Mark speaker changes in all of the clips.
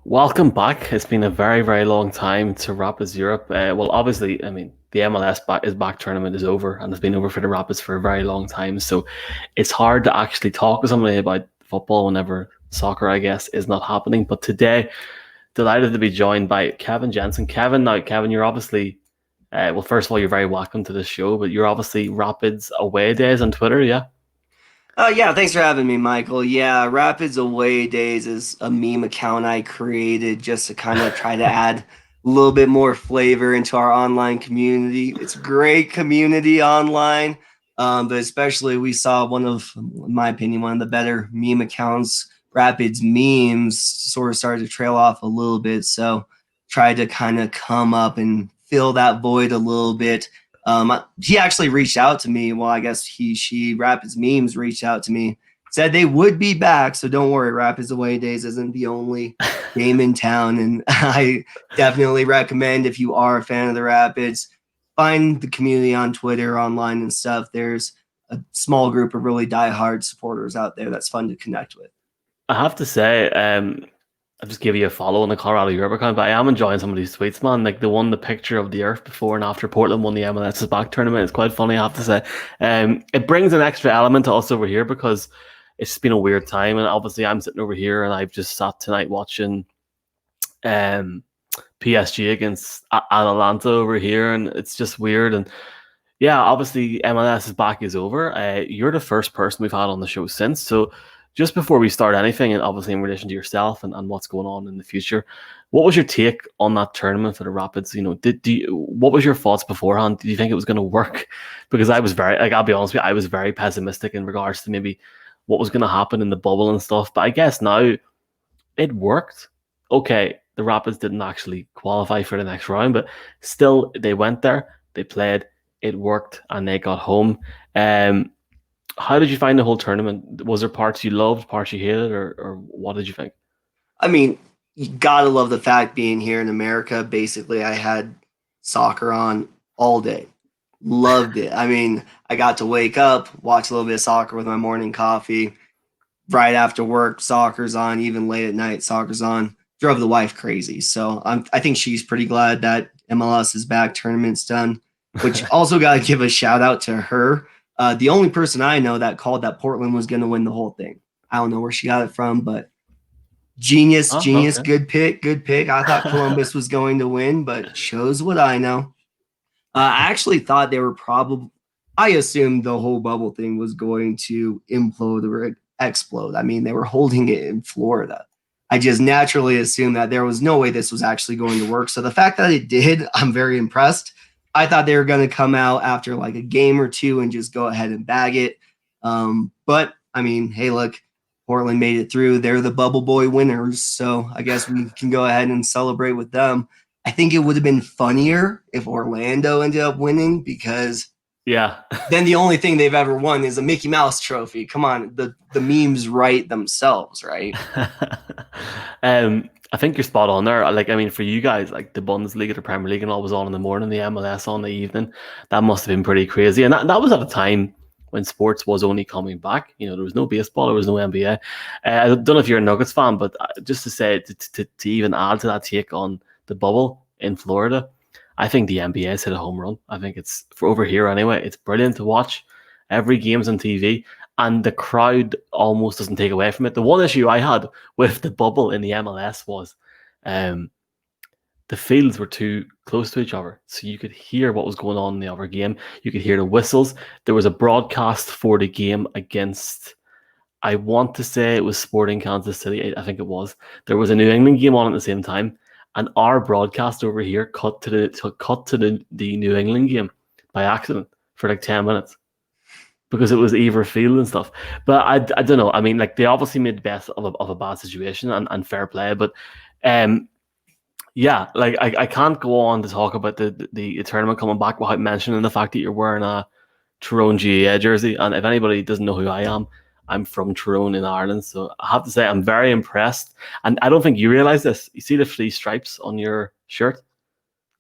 Speaker 1: Welcome back. It's been a very, very long time to Rapids Europe. Well, obviously, I mean, the MLS back tournament is over, and it's been over for the Rapids for a very long time. So it's hard to actually talk with somebody about football whenever soccer, I guess, is not happening. But today, delighted to be joined by Kevin Jensen. Kevin, you're obviously, well, first of all, you're very welcome to the show, but you're obviously Rapids away days on Twitter, yeah?
Speaker 2: Yeah, thanks for having me, Michael. Yeah, Rapids Away Days is a meme account I created just to kind of try to add a little bit more flavor into our online community. It's a great community online, but especially we saw one of, in my opinion, one of the better meme accounts, Rapids Memes, sort of started to trail off a little bit. So tried to kind of come up and fill that void a little bit. He actually reached out to me. Well, I guess she, Rapids Memes reached out to me, said they would be back. So don't worry, Rapids Away Days isn't the only game in town. And I definitely recommend, if you are a fan of the Rapids, find the community on Twitter, online and stuff. There's a small group of really diehard supporters out there that's fun to connect with.
Speaker 1: I have to say, I'll just give you a follow on the Colorado Europe account, but I am enjoying some of these tweets, man. Like the picture of the Earth before and after Portland won the MLS's back tournament. It's quite funny, I have to say. It brings an extra element to us over here because it's been a weird time, and obviously I'm sitting over here and I've just sat tonight watching PSG against Atalanta over here, and it's just weird. And yeah, obviously MLS's back is over. You're the first person we've had on the show since, so just before we start anything, and obviously in relation to yourself and what's going on in the future, what was your take on that tournament for the Rapids? You know, what was your thoughts beforehand? Did you think it was going to work? Because I was I'll be honest with you, I was very pessimistic in regards to maybe what was going to happen in the bubble and stuff. But I guess now it worked. Okay, the Rapids didn't actually qualify for the next round, but still they went there, they played, it worked, and they got home. How did you find the whole tournament? Was there parts you loved, parts you hated, or what did you think?
Speaker 2: I mean, you gotta love the fact being here in America. Basically, I had soccer on all day. Loved it. I mean, I got to wake up, watch a little bit of soccer with my morning coffee. Right after work, soccer's on. Even late at night, soccer's on. Drove the wife crazy. So I think she's pretty glad that MLS is back, tournament's done. Which also got to give a shout out to her. The only person I know that called that Portland was going to win the whole thing. I don't know where she got it from, but genius,
Speaker 1: Okay.
Speaker 2: good pick. I thought Columbus was going to win, but shows what I know. I actually thought they were I assumed the whole bubble thing was going to implode or explode. I mean, they were holding it in Florida. I just naturally assumed that there was no way this was actually going to work. So the fact that it did, I'm very impressed. I thought they were going to come out after like a game or two and just go ahead and bag it. But I mean, hey, look, Portland made it through. They're the bubble boy winners. So I guess we can go ahead and celebrate with them. I think it would have been funnier if Orlando ended up winning, because
Speaker 1: Yeah.
Speaker 2: then the only thing they've ever won is a Mickey Mouse trophy. Come on, the memes write themselves, right?
Speaker 1: I think you're spot on there. Like, I mean, for you guys, like the Bundesliga, the Premier League, and all was on in the morning, the MLS on the evening. That must have been pretty crazy. And that was at a time when sports was only coming back. You know, there was no baseball, there was no NBA. I don't know if you're a Nuggets fan, but just to say, to even add to that take on the bubble in Florida, I think the NBA has hit a home run. I think it's, for over here anyway, it's brilliant to watch. Every game's on TV, and the crowd almost doesn't take away from it. The one issue I had with the bubble in the MLS was the fields were too close to each other, so you could hear what was going on in the other game. You could hear the whistles. There was a broadcast for the game against, I want to say it was Sporting Kansas City. I think it was. There was a New England game on at the same time, and our broadcast over here cut to the New England game by accident for like 10 minutes. because it was either field and stuff. But I don't know. I mean, like they obviously made the best of a bad situation and fair play. But um, yeah, like I can't go on to talk about the tournament coming back without mentioning the fact that you're wearing a Tyrone GAA jersey. And if anybody doesn't know who I am, I'm from Tyrone in Ireland. So I have to say I'm very impressed. And I don't think you realize this. You see the fleece stripes on your shirt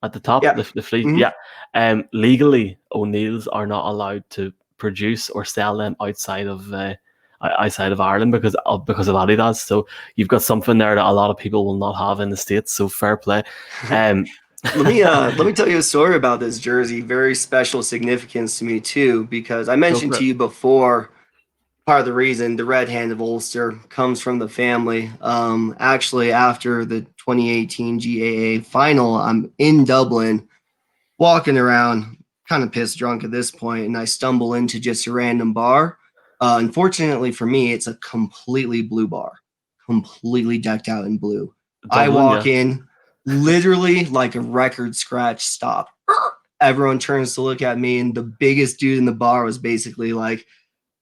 Speaker 1: at the top,
Speaker 2: Yeah.
Speaker 1: the fleece.
Speaker 2: Mhm.
Speaker 1: Yeah. Legally, O'Neill's are not allowed to produce or sell them outside of Ireland because of Adidas. So you've got something there that a lot of people will not have in the States. So fair play. Um,
Speaker 2: Let me tell you a story about this jersey. Very special significance to me too, because I
Speaker 1: go
Speaker 2: mentioned
Speaker 1: for
Speaker 2: to
Speaker 1: it.
Speaker 2: you before, part of the reason the red hand of Ulster comes from the family. Actually, after the 2018 GAA final, I'm in Dublin, walking around, kind of pissed drunk at this point, and I stumble into just a random bar. Unfortunately for me, it's a completely blue bar, completely decked out in blue. I
Speaker 1: Dublin,
Speaker 2: walk
Speaker 1: yeah.
Speaker 2: in, literally like a record scratch stop. Everyone turns to look at me, and the biggest dude in the bar was basically like,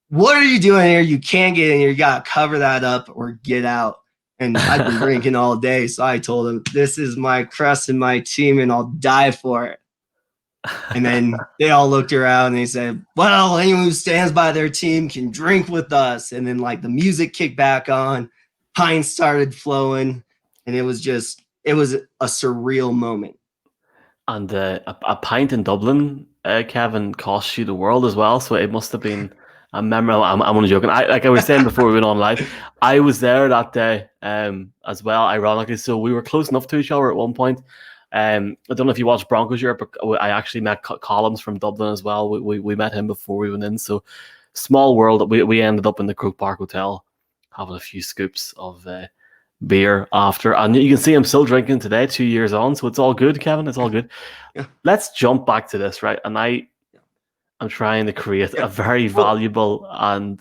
Speaker 2: "What are you doing here? You can't get in here. You got to cover that up or get out." And I'd been drinking all day. So I told him, "This is my crest and my team, and I'll die for it." And then they all looked around and they said, "Well, anyone who stands by their team can drink with us." And then like the music kicked back on, pints started flowing, and it was a surreal moment.
Speaker 1: And a pint in Dublin, Kevin, costs you the world as well. So it must have been a memorable. I'm only joking. Like I was saying before we went on live, I was there that day as well. Ironically, so we were close enough to each other at one point. I don't know if you watched Broncos Europe, but I actually met Collins from Dublin as well. We met him before we went in. So small world. We ended up in the Croke Park Hotel having a few scoops of beer after, and you can see I'm still drinking today, 2 years on. So it's all good, Kevin. It's all good.
Speaker 2: Yeah.
Speaker 1: Let's jump back to this, right? And I'm trying to create a
Speaker 2: Yeah.
Speaker 1: very
Speaker 2: Well,
Speaker 1: valuable and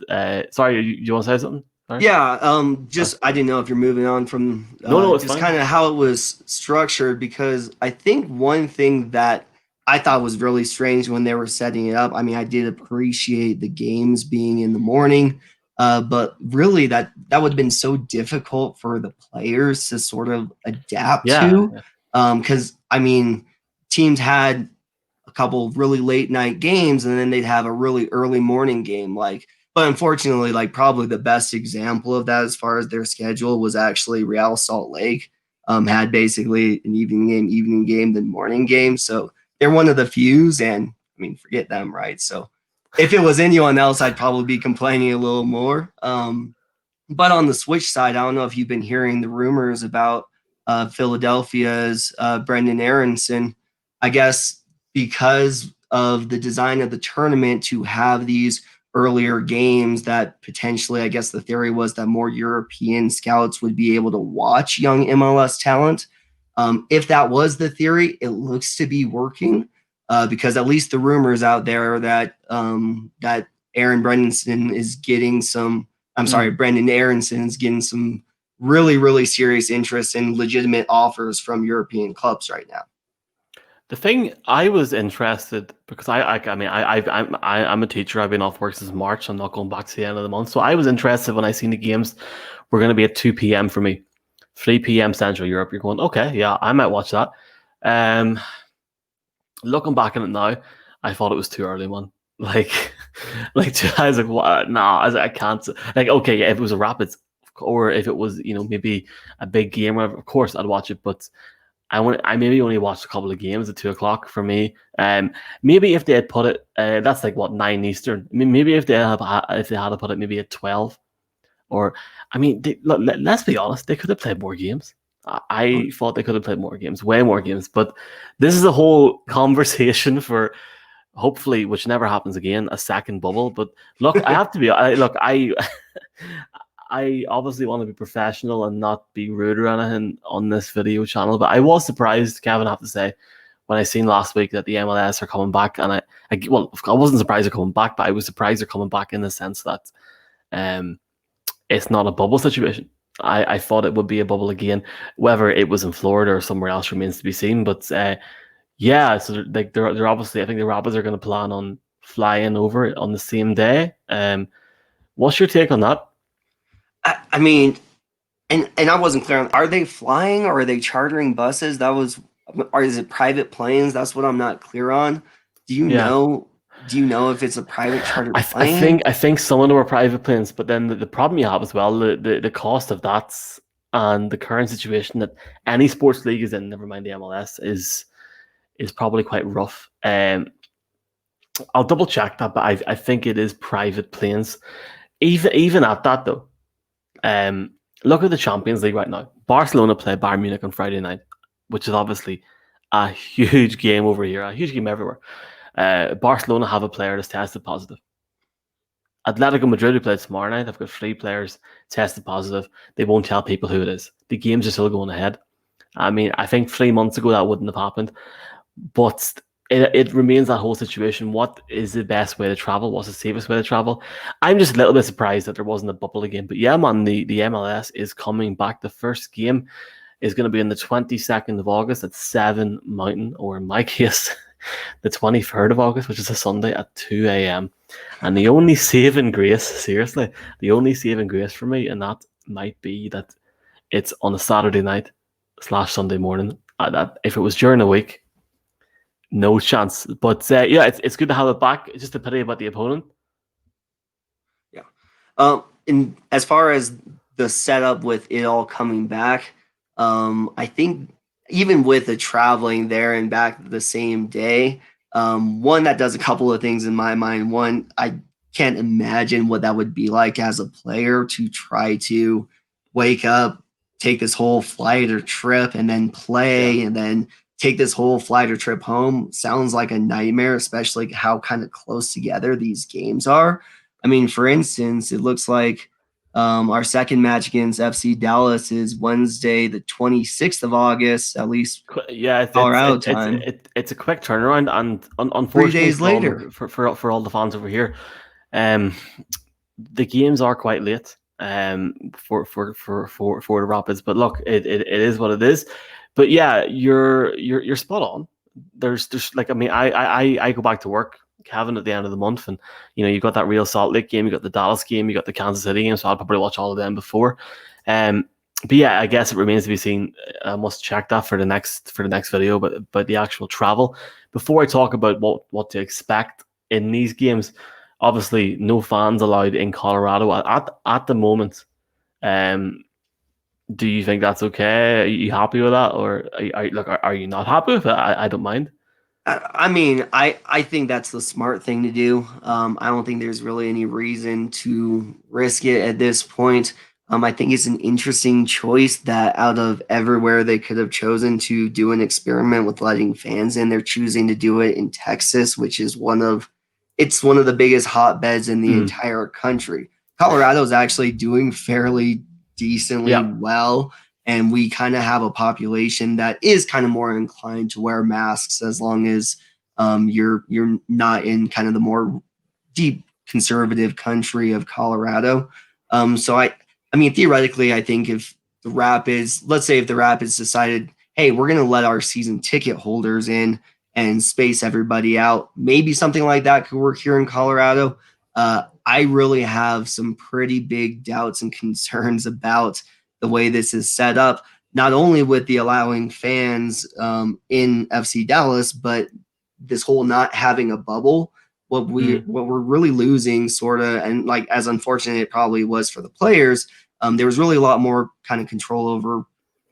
Speaker 1: sorry, you want to say something? Sorry.
Speaker 2: yeah,
Speaker 1: Uh,
Speaker 2: just I didn't know if you're moving on from
Speaker 1: no, no, it's
Speaker 2: just
Speaker 1: fine.
Speaker 2: kind of how it was structured, because I think one thing that I thought was really strange when they were setting it up. I mean, I did appreciate the games being in the morning, but really that would have been so difficult for the players to sort of adapt
Speaker 1: Yeah,
Speaker 2: to,
Speaker 1: yeah.
Speaker 2: because I mean, teams had a couple really late night games, and then they'd have a really early morning game. Like, but unfortunately, like probably the best example of that as far as their schedule was actually Real Salt Lake. Had basically an evening game, then morning game. So they're one of the fews, and I mean, forget them, right? So if it was anyone else, I'd probably be complaining a little more. But on the Switch side, I don't know if you've been hearing the rumors about Philadelphia's Brendan Aronson. I guess because of the design of the tournament to have these earlier games, that potentially, I guess the theory was that more European scouts would be able to watch young MLS talent. If that was the theory, it looks to be working, because at least the rumors out there that that Aaron Brendan is getting some. I'm sorry,
Speaker 1: Mm.
Speaker 2: Brendan Aronson is getting some really, really serious interest and legitimate offers from European clubs right now.
Speaker 1: The thing I was interested because I mean I'm a teacher. I've been off work since March. I'm not going back to the end of the month, so I was interested when I seen the games were going to be at 2 p.m. for me, 3 p.m. Central Europe. You're going, okay, yeah, I might watch that. Um, Looking back on it now, I thought it was too early, man. Like, I was like, what? Nah, I can't. Like, okay, yeah, if it was a Rapids, or if it was, maybe a big game, of course I'd watch it. But I maybe only watched a couple of games at 2 o'clock for me. Maybe if they had put it, that's like what 9 Eastern. I mean, maybe if they had to put it maybe at 12, or I mean, let's be honest, they could have played more games. I thought they could have played more games, way more games. But this is a whole conversation for hopefully, which never happens again, a second bubble. But look, I have to be. I obviously want to be professional and not be rude or anything on this video channel. But I was surprised, Kevin, I have to say, when I seen last week that the MLS are coming back, and I wasn't surprised they're coming back, but I was surprised they're coming back in the sense that um it's not a bubble situation. I thought it would be a bubble again, whether it was in Florida or somewhere else remains to be seen. But yeah, so they're obviously, I think the Rapids are going to plan on flying over on the same day. What's your take on that?
Speaker 2: I mean, and I wasn't clear on, are they flying or are they chartering buses? That was, or is it private planes? That's what I'm not clear on. Do you
Speaker 1: Yeah,
Speaker 2: know? Do you know if it's a private chartered
Speaker 1: I
Speaker 2: plane?
Speaker 1: think some of them are private planes, but then the problem you have as well, the cost of that and the current situation that any sports league is in, never mind the MLS, is probably quite rough. I'll double check that, but I think it is private planes. Even at that though, um, look at the Champions League right now. Barcelona play Bayern Munich on Friday night, which is obviously a huge game over here, a huge game everywhere. Barcelona have a player that's tested positive. Atletico Madrid, who played tomorrow night, have got 3 players tested positive. They won't tell people who it is. The games are still going ahead. I mean, I think 3 months ago that wouldn't have happened, but it remains that whole situation. What is the best way to travel? What's the safest way to travel? I'm just a little bit surprised that there wasn't a bubble again. But yeah, man, the MLS is coming back. The first game is going to be on the 22nd of August at 7 Mountain, or in my case, the 23rd of August, which is a Sunday at 2 a.m. And the only saving grace, seriously, the only saving grace for me, and that might be that it's on a Saturday night / Sunday morning. That if it was during the week, no chance. But yeah, it's good to have it back. It's just a pity about the opponent.
Speaker 2: Yeah. And as far as the setup with it all coming back, I think even with the traveling there and back the same day, one that does a couple of things in my mind. One, I can't imagine what that would be like as a player to try to wake up, take this whole flight or trip, and then
Speaker 1: Yeah.
Speaker 2: play, and then take this whole flight or trip home. Sounds like a nightmare, especially how kind of close together these games are. I mean, for instance, it looks like our second match against FC Dallas is Wednesday, the 26th of August, at least
Speaker 1: Yeah,
Speaker 2: Colorado time.
Speaker 1: it's a quick turnaround, and
Speaker 2: Three
Speaker 1: unfortunately
Speaker 2: days later.
Speaker 1: for all the fans over here, um, the games are quite late for the Rapids. But look, it is what it is. But yeah, you're spot on. There's like, I mean, I go back to work, Kevin, at the end of the month, and you got that Real Salt Lake game, you got the Dallas game, you got the Kansas City game, so I'll probably watch all of them before. But yeah, I guess it remains to be seen. I must check that for the next video, but the actual travel. Before I talk about what to expect in these games, obviously no fans allowed in Colorado at the moment. Um, do you think that's okay? Are you happy with that, or are you not happy with it? I don't mind.
Speaker 2: I mean, I think that's the smart thing to do. I don't think there's really any reason to risk it at this point. I think it's an interesting choice that out of everywhere they could have chosen to do an experiment with letting fans in, they're choosing to do it in Texas, which is it's one of the biggest hotbeds in the
Speaker 1: Mm,
Speaker 2: entire country. Colorado's actually doing fairly decently
Speaker 1: yeah,
Speaker 2: well, and we kind of have a population that is kind of more inclined to wear masks as long as you're not in kind of the more deep conservative country of Colorado. So I mean, theoretically, I think if the Rapids, let's say if the Rapids decided, hey, we're going to let our season ticket holders in and space everybody out, maybe something like that could work here in Colorado. I really have some pretty big doubts and concerns about the way this is set up, not only with the allowing fans in FC Dallas, but this whole not having a bubble.
Speaker 1: mm,
Speaker 2: What we're really losing, sort of, and like as unfortunate it probably was for the players, there was really a lot more kind of control over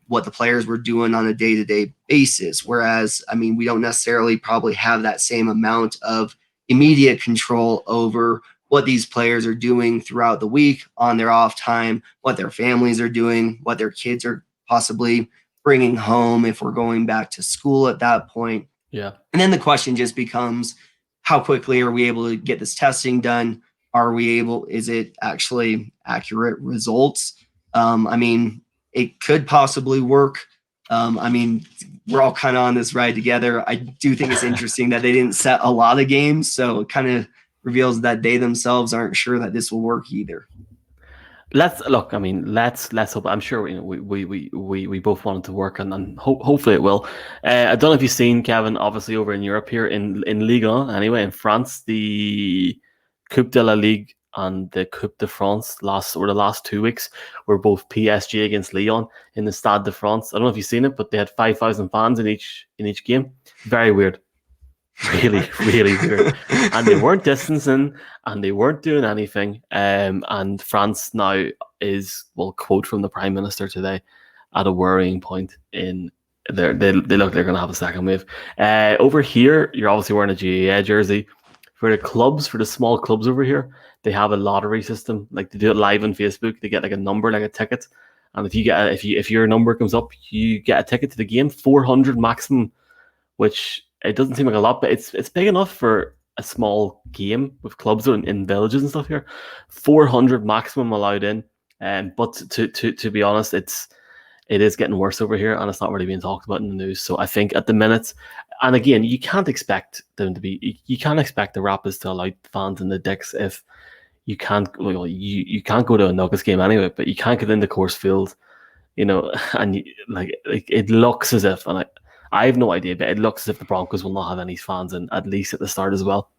Speaker 2: what the players were doing on a day-to-day basis. Whereas, I mean, we don't necessarily probably have that same amount of immediate control over what these players are doing throughout the week on their off time, what their families are doing, what their kids are possibly bringing home if we're going back to school at that point.
Speaker 1: yeah.
Speaker 2: And then the question just becomes, how quickly are we able to get this testing done? Is it actually accurate results? I mean, it could possibly work. I mean, we're all kind of on this ride together. I do think it's interesting that they didn't set a lot of games. So it kind of reveals that they themselves aren't sure that this will work either.
Speaker 1: let's look. I mean, let's hope. I'm sure we both want it to work, and hopefully it will. I don't know if you've seen Kevin. Obviously, over in Europe here in Ligue 1, anyway, in France, the Coupe de la Ligue and the Coupe de France the last 2 weeks were both PSG against Lyon in the Stade de France. I don't know if you've seen it, but they had 5,000 fans in each game. Very weird. Really, really weird. And they weren't distancing and they weren't doing anything. And France now is, well, quote from the Prime Minister today, at a worrying point in they look they're going to have a second wave. Over here, you're obviously wearing a GAA jersey. For the clubs, for the small clubs over here, they have a lottery system. Like they do it live on Facebook. They get like a number, like a ticket. And if your number comes up, you get a ticket to the game, 400 maximum, which it doesn't seem like a lot, but it's big enough for a small game with clubs in villages and stuff here. 400 maximum allowed in, but to be honest, it is getting worse over here, and it's not really being talked about in the news. So I think at the minute, and again, you can't expect them to be. You can't expect the Rapids to allow fans in the dicks if you can't. Well, you can't go to a Nuggets game anyway, but you can't get into Coors Field, and like it looks as if, and I have no idea, but it looks as if the Broncos will not have any fans in, at least at the start as well.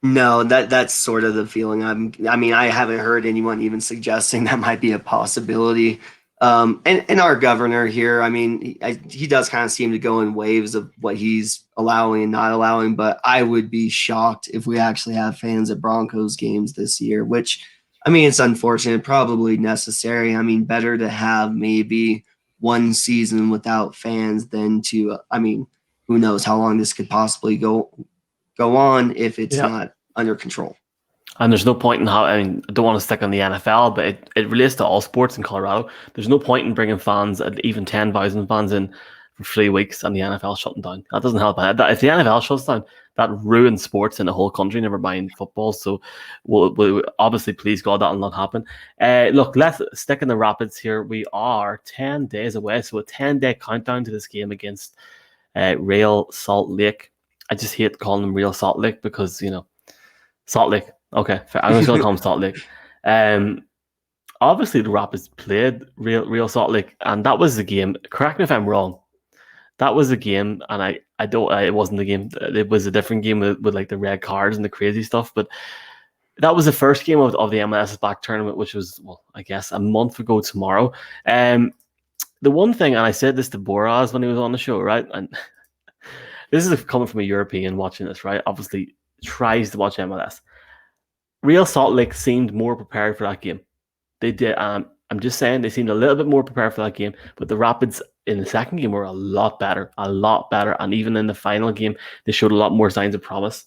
Speaker 2: No, that's sort of the feeling. I mean, I haven't heard anyone even suggesting that might be a possibility. And our governor here, I mean, he does kind of seem to go in waves of what he's allowing and not allowing. But I would be shocked if we actually have fans at Broncos games this year. Which, I mean, it's unfortunate, probably necessary. I mean, better to have maybe one season without fans than to. I mean, who knows how long this could possibly go on if it's
Speaker 1: Yeah.
Speaker 2: not under control.
Speaker 1: And there's no point in how, I mean, I don't want to stick on the NFL, but it relates to all sports in Colorado. There's no point in bringing fans, even 10,000 fans in for 3 weeks and the NFL shutting down. That doesn't help. If the NFL shuts down, that ruins sports in the whole country, never mind football. So we'll obviously, please God, that will not happen. Look, let's stick in the Rapids here. We are 10 days away. So a 10-day countdown to this game against Real Salt Lake. I just hate calling them Real Salt Lake because, Salt Lake. Okay, I'm just gonna call them Salt Lake. Obviously the Rapids played Real Salt Lake, and that was the game. Correct me if I'm wrong. That was the game, and I don't. It wasn't the game. It was a different game with like the red cards and the crazy stuff. But that was the first game of the MLS back tournament, which was, well, I guess a month ago tomorrow. The one thing, and I said this to Boraz when he was on the show, right? And this is coming from a European watching this, right? Obviously tries to watch MLS. Real Salt Lake seemed more prepared for that game. They did. I'm just saying they seemed a little bit more prepared for that game. But the Rapids in the second game were a lot better, and even in the final game, they showed a lot more signs of promise.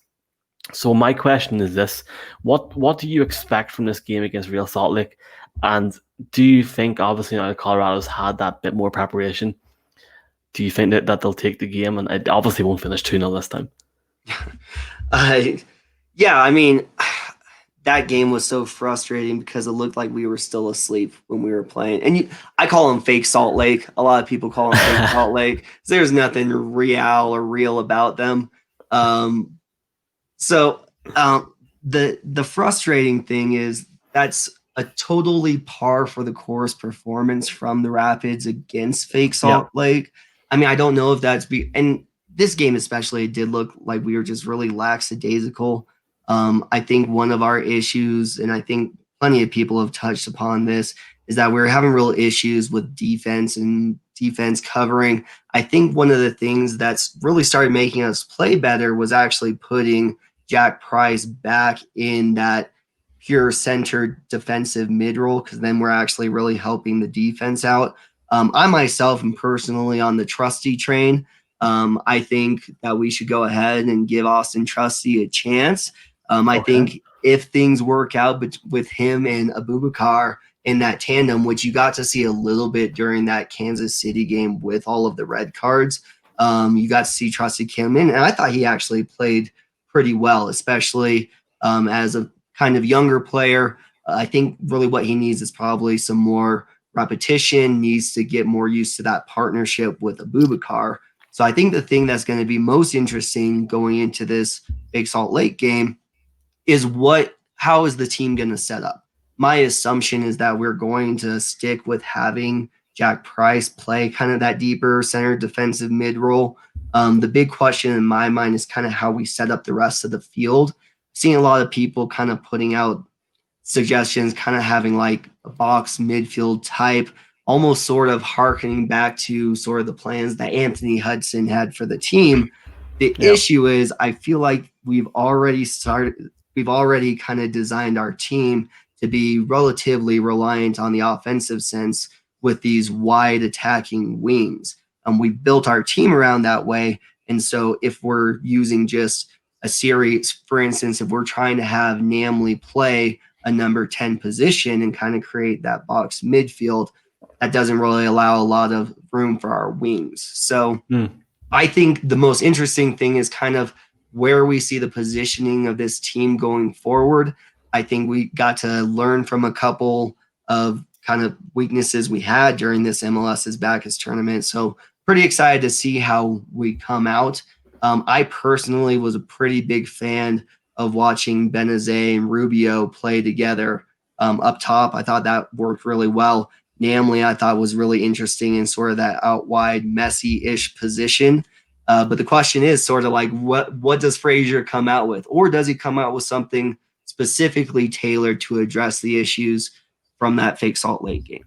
Speaker 1: So my question is this: what do you expect from this game against Real Salt Lake? And do you think, obviously, now Colorado's had that bit more preparation, do you think that they'll take the game, and it obviously won't finish 2-0 this time?
Speaker 2: Yeah, I mean, that game was so frustrating because it looked like we were still asleep when we were playing. And I call them fake Salt Lake. A lot of people call them fake Salt Lake. There's nothing real about them. The frustrating thing is that's a totally par for the course performance from the Rapids against fake Salt Lake. I mean, I don't know if and this game especially, it did look like we were just really lackadaisical. I think one of our issues, and I think plenty of people have touched upon this, is that we're having real issues with defense and defense covering. I think one of the things that's really started making us play better was actually putting Jack Price back in that pure center defensive mid role, because then we're actually really helping the defense out. I myself am personally on the Trusty train. I think that we should go ahead and give Austin Trusty a chance. I think if things work out with him and Abubakar in that tandem, which you got to see a little bit during that Kansas City game with all of the red cards, you got to see Trusty come in, and I thought he actually played pretty well, especially as a kind of younger player. I think really what he needs is probably some more repetition, needs to get more used to that partnership with Abubakar. So I think the thing that's going to be most interesting going into this Big Salt Lake game is how is the team going to set up? my assumption is that we're going to stick with having Jack Price play kind of that deeper center defensive mid role. The big question in my mind is kind of how we set up the rest of the field. Seeing a lot of people kind of putting out suggestions, kind of having like a box midfield type, almost sort of harkening back to sort of the plans that Anthony Hudson had for the team. The
Speaker 1: Yeah.
Speaker 2: issue is, I feel like we've already kind of designed our team to be relatively reliant on the offensive sense with these wide attacking wings. We've built our team around that way. And so if we're using just a series, for instance, if we're trying to have Namely play a number 10 position and kind of create that box midfield, that doesn't really allow a lot of room for our wings. So I think the most interesting thing is kind of where we see the positioning of this team going forward. I think we got to learn from a couple of kind of weaknesses we had during this MLS's Backus tournament. So pretty excited to see how we come out. I personally was a pretty big fan of watching Benazet and Rubio play together up top. I thought that worked really well. Namely, I thought was really interesting in sort of that out wide, messy-ish position. But the question is sort of like, what does Frazier come out with? Or does he come out with something specifically tailored to address the issues from that fake Salt Lake game?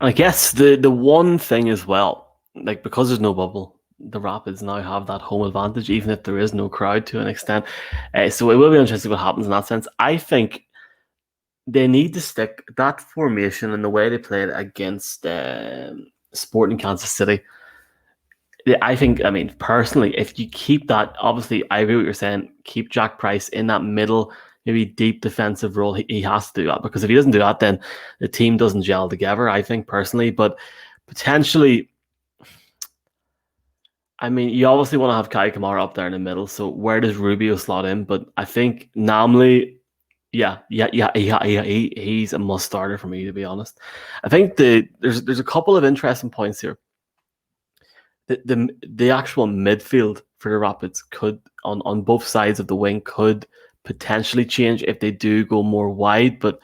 Speaker 1: I guess the one thing as well, like because there's no bubble, the Rapids now have that home advantage, even if there is no crowd to an extent. So it will be interesting what happens in that sense. I think they need to stick that formation and the way they played against Sporting Kansas City. I think, I mean, personally, if you keep that, obviously, I agree with what you're saying, keep Jack Price in that middle, maybe deep defensive role. He has to do that, because if he doesn't do that, then the team doesn't gel together, I think, personally. But potentially, I mean, you obviously want to have Kai Kamara up there in the middle. So where does Rubio slot in? But I think Namely, he's a must starter for me, to be honest. I think there's a couple of interesting points here. The actual midfield for the Rapids could on both sides of the wing could potentially change if they do go more wide, but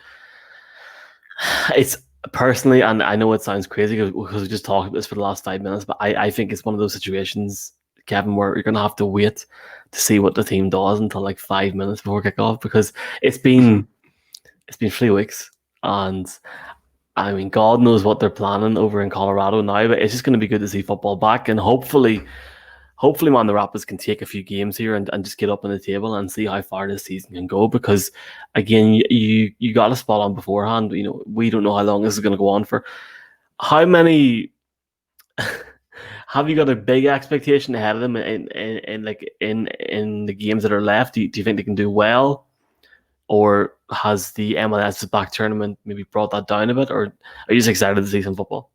Speaker 1: it's personally, and I know it sounds crazy because we just talked about this for the last 5 minutes, but I think it's one of those situations, Kevin, where you're gonna have to wait to see what the team does until like 5 minutes before kickoff, because it's been 3 weeks, and I mean, God knows what they're planning over in Colorado now, but it's just going to be good to see football back, and hopefully, man, the Rapids can take a few games here and just get up on the table and see how far this season can go. Because again, you got a spot on beforehand. You know, we don't know how long this is going to go on for. How many have you got a big expectation ahead of them in the games that are left? Do you think they can do well? Or has the MLS back tournament maybe brought that down a bit? Or are you just excited to see some football?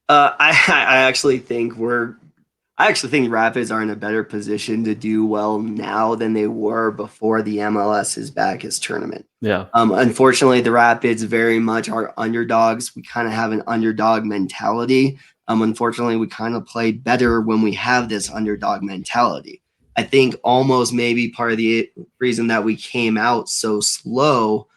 Speaker 2: I actually think Rapids are in a better position to do well now than they were before the MLS's Backus tournament.
Speaker 1: Yeah.
Speaker 2: Unfortunately, the Rapids very much are underdogs. We kind of have an underdog mentality. Unfortunately, we kind of play better when we have this underdog mentality. I think almost maybe part of the reason that we came out so slow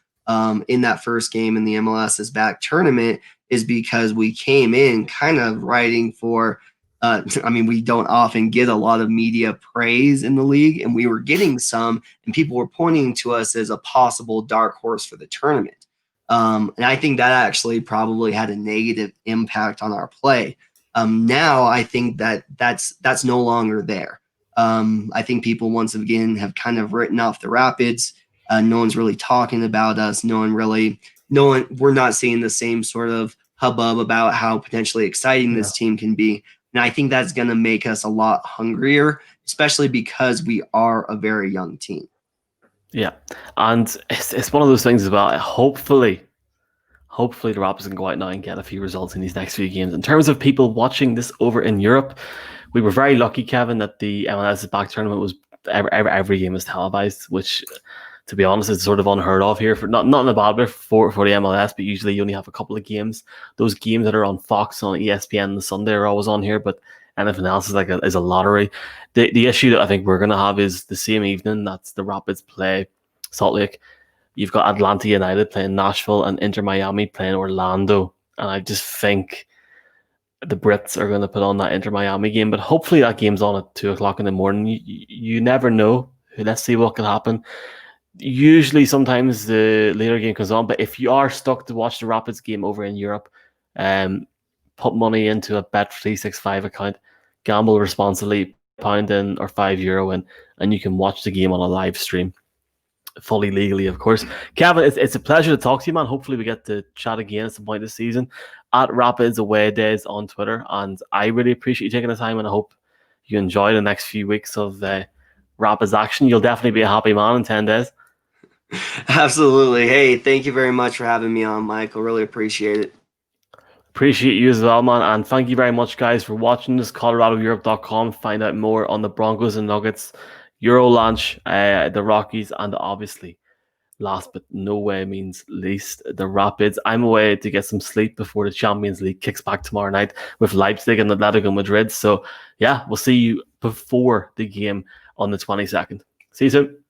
Speaker 2: in that first game in the MLS's back tournament is because we came in kind of writing for I mean, we don't often get a lot of media praise in the league, and we were getting some, and people were pointing to us as a possible dark horse for the tournament. And I think that actually probably had a negative impact on our play. Now I think that's no longer there. I think people once again have kind of written off the Rapids. No one's really talking about us. We're not seeing the same sort of hubbub about how potentially exciting this team can be. And I think that's going to make us a lot hungrier, especially because we are a very young team.
Speaker 1: Yeah. And it's one of those things as well. Hopefully the Rapids can go out now and get a few results in these next few games. In terms of people watching this over in Europe, we were very lucky, Kevin, that the MLS back tournament was every game was televised, which, to be honest, is sort of unheard of here. For not in a bad way for the MLS, but usually you only have a couple of games. Those games that are on Fox on ESPN on the Sunday are always on here, but anything else is a lottery. The issue that I think we're going to have is the same evening that the Rapids play Salt Lake. You've got Atlanta United playing Nashville and Inter Miami playing Orlando. And I just think the Brits are going to put on that Inter Miami game, but hopefully that game's on at 2 o'clock in the morning. You never know. Let's see what can happen. Usually, sometimes the later game comes on, but if you are stuck to watch the Rapids game over in Europe, put money into a Bet365 account, gamble responsibly, £1 in or €5 in, and you can watch the game on a live stream. Fully legally, of course. Kevin, it's a pleasure to talk to you, man. Hopefully we get to chat again at some point this season at Rapids Away Days on Twitter. And I really appreciate you taking the time, and I hope you enjoy the next few weeks of Rapids action. You'll definitely be a happy man in 10 days.
Speaker 2: Absolutely. Hey, thank you very much for having me on, Michael. Really appreciate it.
Speaker 1: Appreciate you as well, man. And thank you very much, guys, for watching this. ColoradoEurope.com. Find out more on the Broncos and Nuggets, Euro launch, the Rockies, and obviously, last but no way means least, the Rapids. I'm away to get some sleep before the Champions League kicks back tomorrow night with Leipzig and Atletico Madrid. So, yeah, we'll see you before the game on the 22nd. See you soon.